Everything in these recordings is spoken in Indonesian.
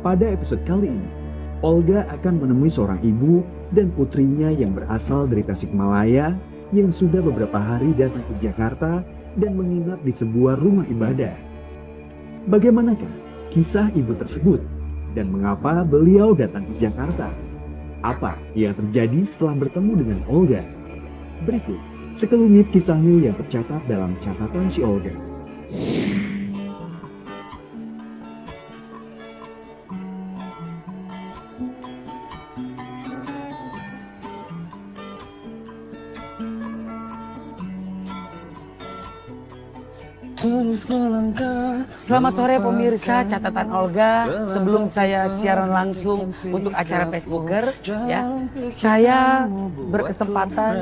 Pada episode kali ini, Olga akan menemui seorang ibu dan putrinya yang berasal dari Tasikmalaya yang sudah beberapa hari datang ke Jakarta dan menginap di sebuah rumah ibadah. Bagaimanakah kisah ibu tersebut dan mengapa beliau datang ke Jakarta? Apa yang terjadi setelah bertemu dengan Olga? Berikut sekelumit kisahnya yang tercatat dalam catatan si Olga. Selamat sore pemirsa catatan Olga. Sebelum saya siaran langsung untuk acara Facebooker, ya, saya berkesempatan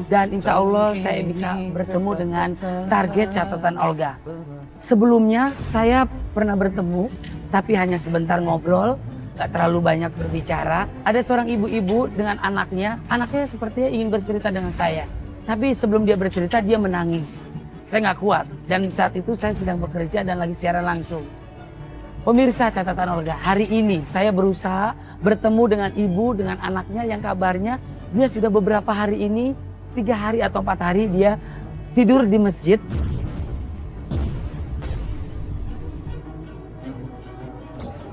dan insya Allah saya bisa bertemu dengan target catatan Olga. Sebelumnya saya pernah bertemu, tapi hanya sebentar ngobrol, gak terlalu banyak berbicara. Ada seorang ibu-ibu dengan anaknya sepertinya ingin bercerita dengan saya. Tapi sebelum dia bercerita, dia menangis. Saya nggak kuat dan saat itu saya sedang bekerja dan lagi siaran langsung. Pemirsa catatan Olga, hari ini saya berusaha bertemu dengan ibu dengan anaknya yang kabarnya dia sudah beberapa hari ini, 3 hari atau 4 hari dia tidur di masjid.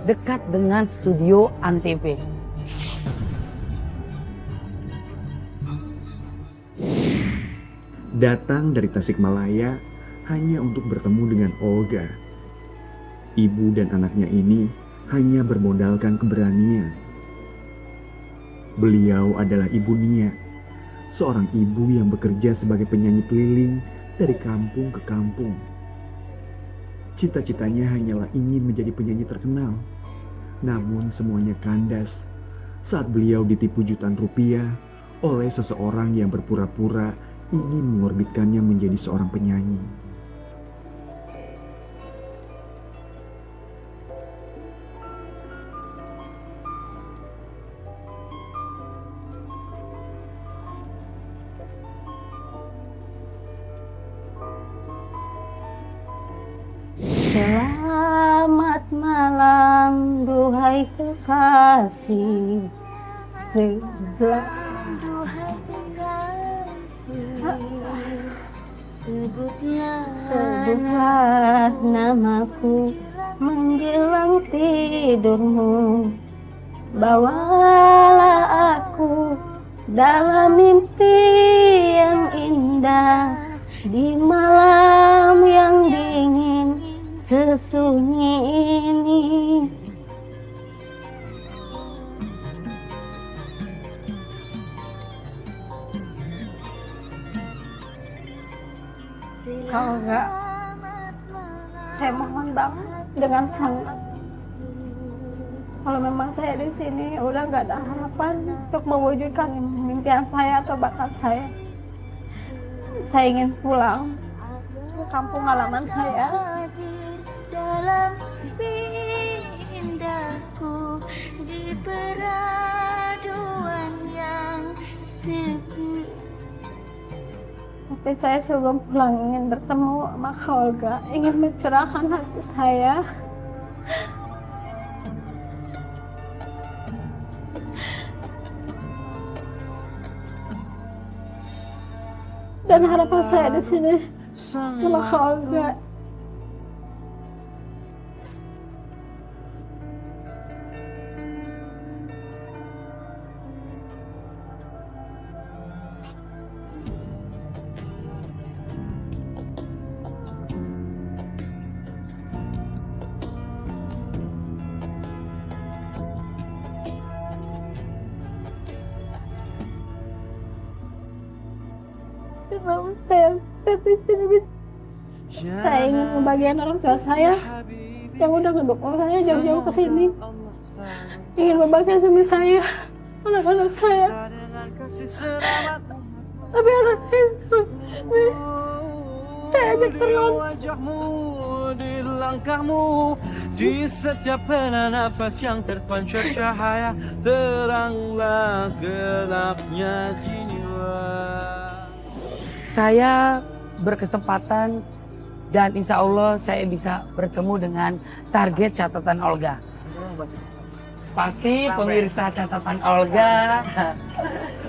Dekat dengan studio Antv. Datang dari Tasikmalaya hanya untuk bertemu dengan Olga. Ibu dan anaknya ini hanya bermodalkan keberanian. Beliau adalah Ibu Nia, seorang ibu yang bekerja sebagai penyanyi keliling dari kampung ke kampung. Cita-citanya hanyalah ingin menjadi penyanyi terkenal. Namun semuanya kandas saat beliau ditipu jutaan rupiah oleh seseorang yang berpura-pura ingin mengorbitkannya menjadi seorang penyanyi. Selamat malam, duhai kekasih. Sebutlah namaku menjelang tidurmu. Bawalah aku dalam mimpi yang indah di malam yang dingin sesunyi ini. Kalau enggak, saya mohon banget dengan sangat. Kalau memang saya di sini udah nggak ada harapan untuk mewujudkan impian saya atau bakat saya ingin pulang ke kampung halaman saya. Dalam indahku di peraduan yang sepi. Tapi saya sebelum pulang ingin bertemu sama Olga, ingin mencurahkan hati saya. Dan harapan saya di sini cuma Olga. Saya ingin membagikan orang tua saya yang udah ngedukung saya jauh-jauh ke sini. Ingin membagikan suami saya, anak-anak saya. Tapi anak saya ajak terlantar. Di langkahmu, di setiap nafas yang terpancar cahaya, teranglah gelapnya jiwa. Saya berkesempatan dan insya Allah saya bisa bertemu dengan target catatan Olga. Pasti pemirsa catatan Olga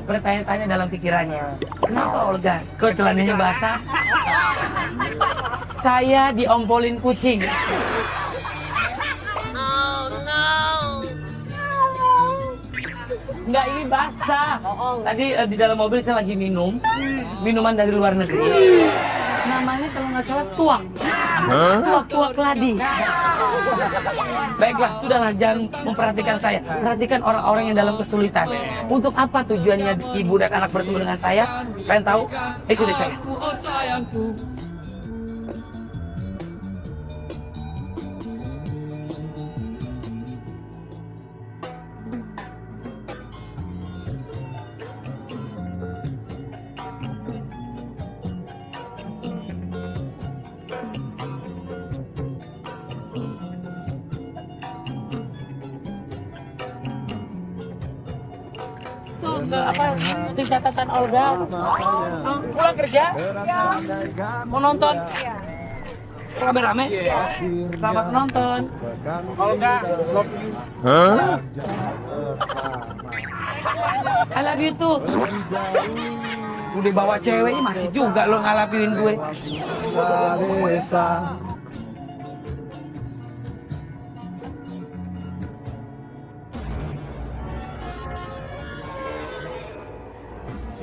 bertanya-tanya dalam pikirannya, kenapa Olga kok celananya basah? Saya diompolin kucing. Enggak, ini basah. Tadi di dalam mobil saya lagi minum minuman dari luar negeri. Namanya kalau nggak salah tuak. Tuak keladi. Baiklah, sudahlah, jangan memperhatikan saya. Perhatikan orang-orang yang dalam kesulitan. Untuk apa tujuannya ibu dan anak bertemu dengan saya? Pengen tahu? Ikuti saya. Untuk catatan Olga. Pulang kerja? Mau nonton? Rame-rame? Selamat menonton. Olga, love you. I love you too. Udah bawa cewek, masih juga lo ngalapiin gue.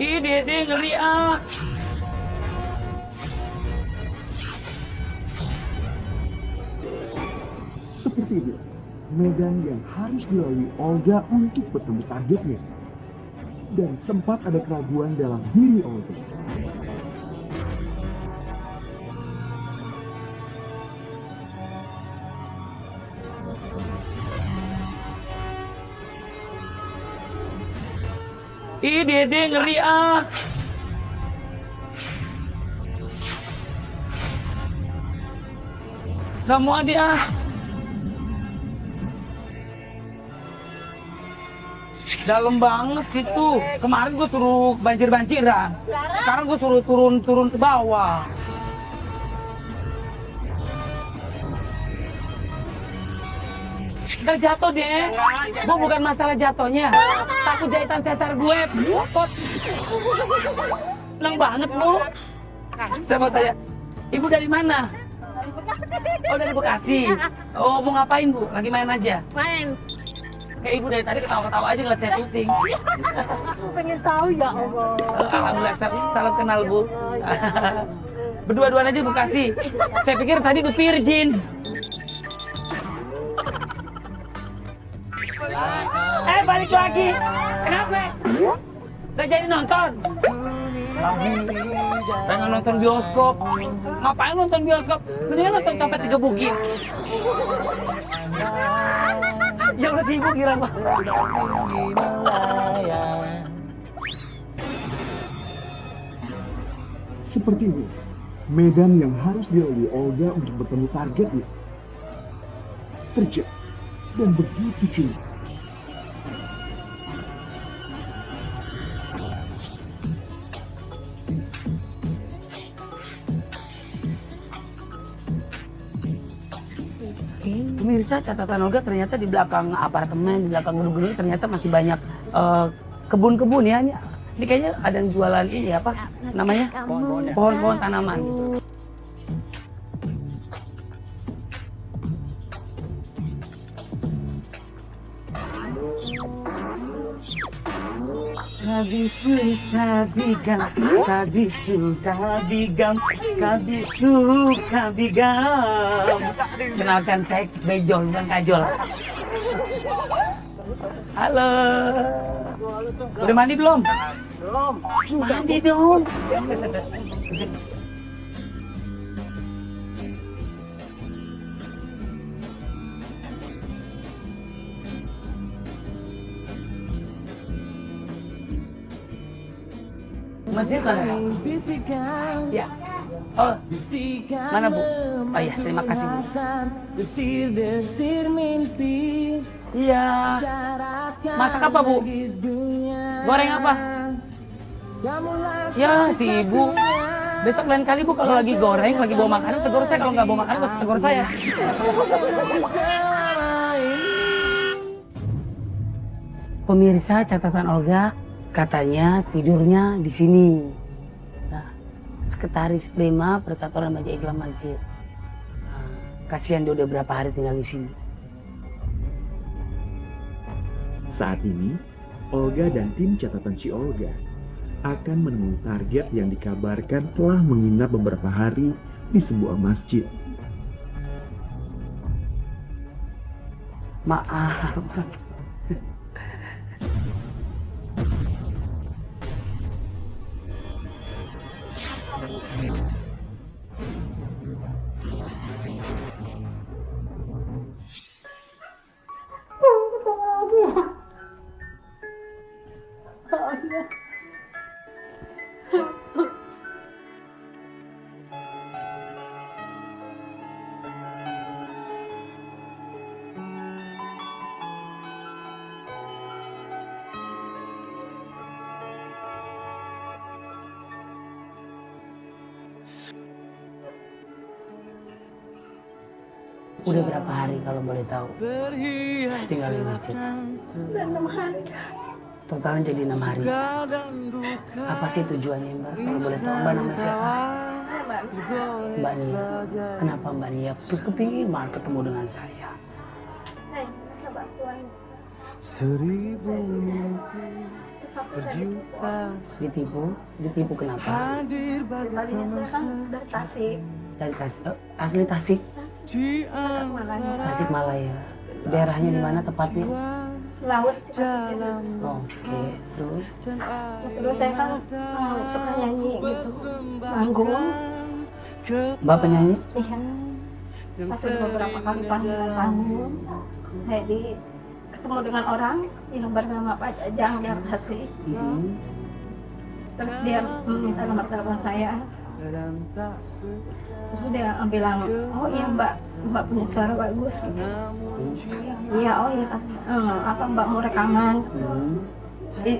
Ih, Dede ngeri ah. Seperti itu, medan yang harus dilalui Olga untuk bertemu targetnya. Dan sempat ada keraguan dalam diri Olga. Ih, Dede ngeri ah. Gak mau adik ah. Dalam banget situ. Kemarin gue suruh banjir-banjiran. Sekarang gue suruh turun ke bawah. Ntar jatuh deh. Gue bukan masalah jatuhnya. Takut jahitan sesar gue bokot. Seneng banget lu. Saya mau tanya, ibu dari mana? Oh, dari Bekasi. Oh, mau ngapain bu? Lagi main aja? Main. Kayak ibu dari tadi ketawa-ketawa aja ngeliat saya syuting. Aku pengen tahu ya Allah. Alhamdulillah, salam kenal bu. Berdua-duaan aja Bekasi. Saya pikir tadi udah virgin. Balik lagi. Kenapa? Gak jadi nonton? Pengen nonton bioskop. Ngapain nonton bioskop? Mendingan nonton sampai 3 bukit. Ya udah sibuk kira Pak. Seperti itu, medan yang harus dilalui Olga untuk bertemu targetnya. Terjadi dan begitu sulit. Pemirsa, catatan Olga ternyata di belakang apartemen, di belakang gedung-gedung ternyata masih banyak kebun-kebun ya. Ini kayaknya ada yang jualan ini apa namanya? Pohon-pohon tanaman gitu. Kabisu, kabigam, kabisu, kabigam, kabisu, kabigam. Kenalkan, saya Bejol, bukan Kajol. Halo. Udah mandi belum? Belum. Mandi dong. Masih mana? Ya. Oh, mana Bu? Oh ya, terima kasih Bu. Iya. Masak apa Bu? Goreng apa? Ya si Ibu. Besok lain kali Bu kalau lagi goreng, lagi bawa makanan, tegur saya. Kalau nggak bawa makanan, tegur saya. pemirsa, catatan Olga, katanya tidurnya di sini. Nah, Sekretaris Prima Persatuan Remaja Islam Masjid. Nah, kasihan dia udah berapa hari tinggal di sini. Saat ini, Olga dan tim catatan si Olga akan menemui target yang dikabarkan telah menginap beberapa hari di sebuah masjid. Maaf. Udah berapa hari kalau boleh tahu tinggal di masjid? Dan 6 hari. Totalnya jadi 6 hari. Apa sih tujuannya Mbak? Kalau boleh tahu Mbak nama siapa? Mbak Nia. Kenapa Mbak Nia kepingin banget ketemu dengan saya? Saya minta bantuan. Seribu mimpi berjuta Ditipu? Ditipu kenapa? hadir Pribadinya saya kan dari Tasik. Dari Tasik, asli Tasik, di Malaya. Tasikmalaya. Daerahnya di mana tepatnya? Laut Cikapit. Oke, terus Terus saya kan suka nyanyi gitu. Manggung. Mbak penyanyi? Iya. Pas udah beberapa kali panggilan panggung. Saya ketemu dengan orang yang bernama Pak Jajang yang kasih. Terus dia meminta nomor telepon saya. Terus dia bilang, oh iya Mbak punya suara bagus gitu. Iya, oh iya apa Mbak mau rekaman?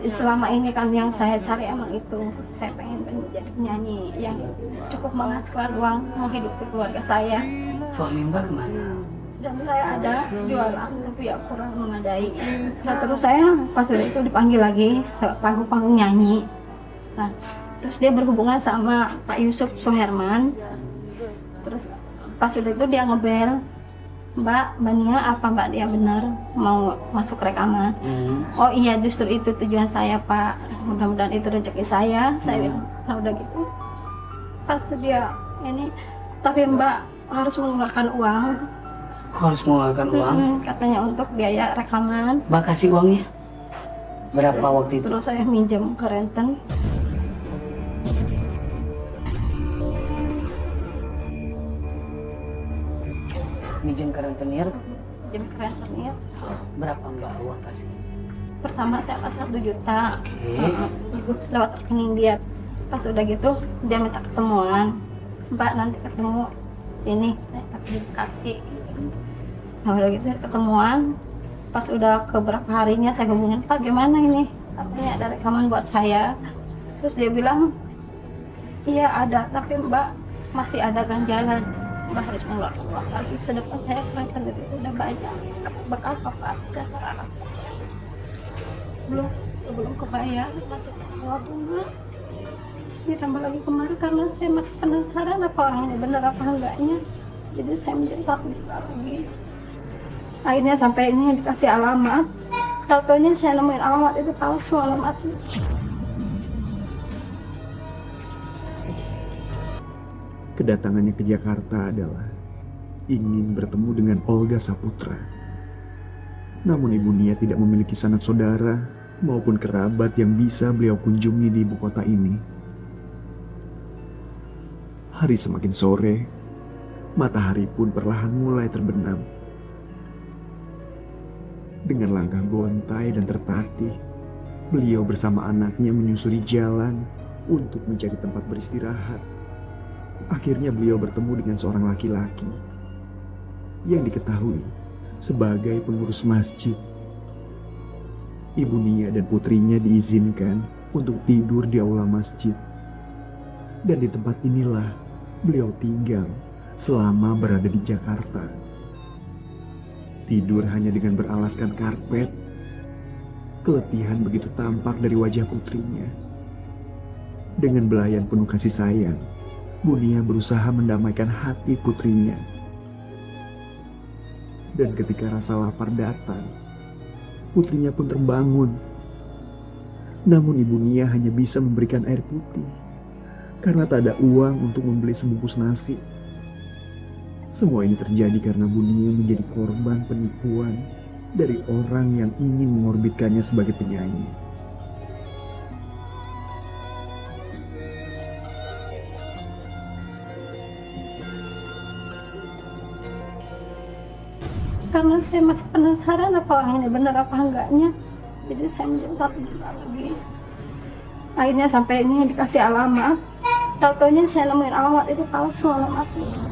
Selama ini kan yang saya cari emang itu, saya pengen jadi penyanyi yang cukup menghasilkan uang menghidupi keluarga saya. Suami Mbak kemana? Dan saya ada jualan tapi ya kurang memadai. Nah terus saya pas udah itu dipanggil lagi ke panggung-panggung nyanyi. Nah terus dia berhubungan sama Pak Yusuf Soherman. Terus pas udah itu dia ngebel, Mbak Nia apa Mbak dia benar mau masuk rekaman? Oh iya justru itu tujuan saya Pak, mudah-mudahan itu rezeki saya bilang. Nah udah gitu pas dia ini tapi Mbak harus mengeluarkan uang. Harus mengeluarkan uang? Katanya untuk biaya rekaman. Mbak kasih uangnya? Berapa waktu itu? Terus saya minjem ke renten. Minjem ke rentenir? Minjem ke rentenir. Berapa Mbak uang kasih? Pertama saya kasih 1 juta. Oke. Lewat rekening dia. Pas udah gitu dia minta ketemuan. Mbak nanti ketemu sini, tapi dikasih. Nah udah gitu ketemuan. Pas udah ke beberapa harinya saya hubungin, Pak gimana ini? Katanya ada rekaman buat saya. Terus dia bilang, iya ada, tapi Mbak masih ada ganjalan. Mbak harus mengeluarkan uang lagi. Sedangkan saya kereta itu udah banyak bekas bapak saya anak saya. Belum kebayar masih bawa bunga. Ditambah lagi kemarin karena saya masih penasaran apa orangnya benar apa enggaknya. Jadi saya menjadi 1 juta lagi. Akhirnya sampai ini dikasih alamat. Tahu-taunya saya nemuin alamat itu palsu alamatnya. Kedatangannya ke Jakarta adalah ingin bertemu dengan Olga Saputra. Namun Ibu Nia tidak memiliki sanak saudara maupun kerabat yang bisa beliau kunjungi di ibu kota ini. Hari semakin sore, matahari pun perlahan mulai terbenam. Dengan langkah gontai dan tertatih, beliau bersama anaknya menyusuri jalan untuk mencari tempat beristirahat. Akhirnya beliau bertemu dengan seorang laki-laki yang diketahui sebagai pengurus masjid. Ibu Nia dan putrinya diizinkan untuk tidur di aula masjid. Dan di tempat inilah beliau tinggal selama berada di Jakarta. Tidur hanya dengan beralaskan karpet. Keletihan begitu tampak dari wajah putrinya. Dengan belayan penuh kasih sayang, Bunia berusaha mendamaikan hati putrinya. Dan ketika rasa lapar datang, putrinya pun terbangun. Namun Ibu Nia hanya bisa memberikan air putih karena tak ada uang untuk membeli sebungkus nasi. Semua ini terjadi karena Bunia menjadi korban penipuan dari orang yang ingin mengorbitkannya sebagai penyanyi. Karena saya masih penasaran apa orang ini benar apa enggaknya, jadi saya menjadi 1 juta lagi. Akhirnya sampai ini dikasih alamat, tau-taunya saya nemuin alamat itu palsu alamatnya.